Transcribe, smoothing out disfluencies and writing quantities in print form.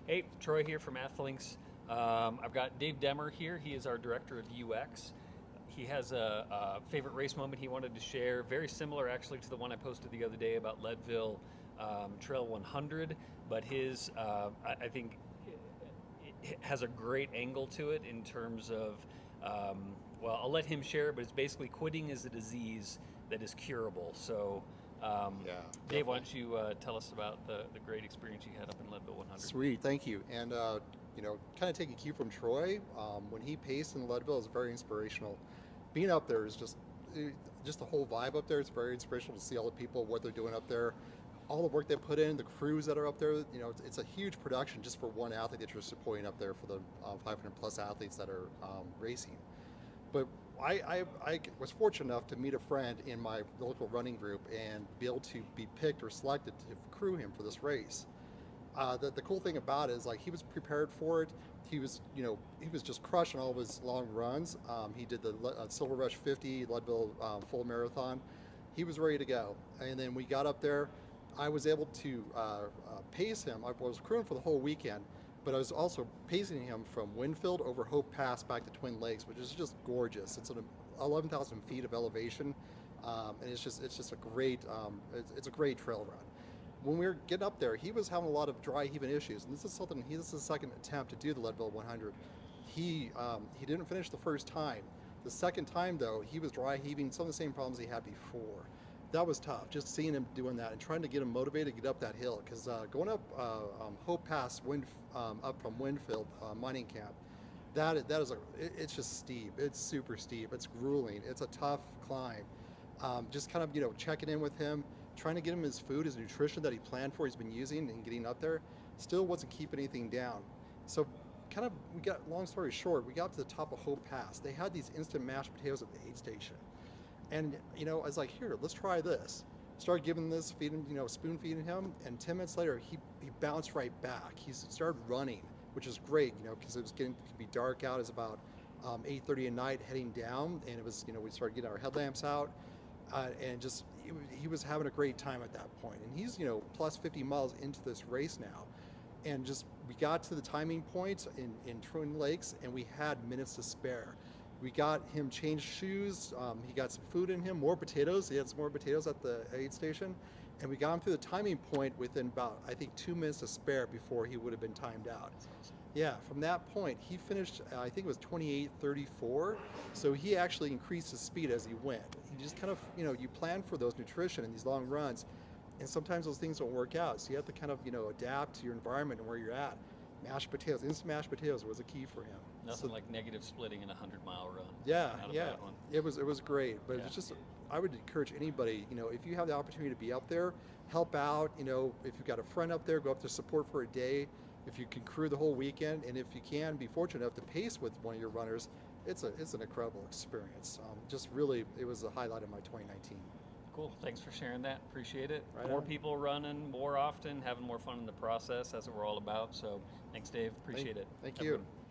Hey, Troy here from Athlinks. I've got Dave Demmer here. He is our director of UX. He has a favorite race moment he wanted to share, very similar actually to the one I posted the other day about Leadville Trail 100, but his, I think, it has a great angle to it in terms of, well, I'll let him share it, but it's basically quitting is a disease that is curable. So, Yeah, Dave, why definitely. don't you tell us about the great experience you had up in Leadville 100? Sweet, thank you. And kind of taking cue from Troy, when he paced in Leadville is very inspirational. Being up there is just the whole vibe up there. It's very inspirational to see all the people, what they're doing up there, all the work they put in, the crews that are up there. It's a huge production just for one athlete that you're supporting up there for the 500 plus athletes that are racing. But I was fortunate enough to meet a friend in my local running group and be able to be picked or selected to crew him for this race. The cool thing about it is like he was prepared for it. He was just crushing all of his long runs. He did the Silver Rush 50 Leadville full marathon. He was ready to go. And then we got up there. I was able to pace him. I was crewing for the whole weekend, but I was also pacing him from Winfield over Hope Pass back to Twin Lakes, which is just gorgeous. It's an 11,000 feet of elevation, and it's just a great it's a great trail run. When we were getting up there, he was having a lot of dry heaving issues, and this is his second attempt to do the Leadville 100. He didn't finish the first time. The second time though, he was dry heaving, some of the same problems he had before. That was tough, just seeing him doing that and trying to get him motivated to get up that hill. Because going up Hope Pass, up from Winfield Mining Camp, it's just steep. It's super steep. It's grueling. It's a tough climb. Just kind of checking in with him, trying to get him his food, his nutrition that he planned for, he's been using and getting up there, still wasn't keeping anything down. So we got, long story short, we got to the top of Hope Pass. They had these instant mashed potatoes at the aid station. And I was like, here, let's try this. Started giving this, feeding, spoon feeding him, and 10 minutes later, he bounced right back. He started running, which is great, because it could be dark out. It's about 8:30 at night, heading down, and it was, we started getting our headlamps out, and just he was having a great time at that point. And he's, plus 50 miles into this race now, and just we got to the timing point in Twin Lakes, and we had minutes to spare. We got him changed shoes. He got some food in him, more potatoes. He had some more potatoes at the aid station. And we got him through the timing point within about, I think, 2 minutes to spare before he would have been timed out. That's awesome. Yeah, from that point, he finished, I think it was 28:34. So he actually increased his speed as he went. He just kind of, you plan for those nutrition in these long runs. And sometimes those things don't work out. So you have to kind of, adapt to your environment and where you're at. Mashed potatoes, instant mashed potatoes was a key for him. Nothing like negative splitting in a 100-mile run. Yeah, Not a yeah, bad one. it was great, but Yeah. it's just I would encourage anybody, if you have the opportunity to be up there, help out. If you've got a friend up there, go up there support for a day. If you can crew the whole weekend, and if you can be fortunate enough to pace with one of your runners, it's an incredible experience. Just really, it was the highlight of my 2019. Cool. Thanks for sharing that. Appreciate it. Right More on. people running more often, having more fun in the process. That's what we're all about. So thanks, Dave. Appreciate it. Thank Have a you. good one.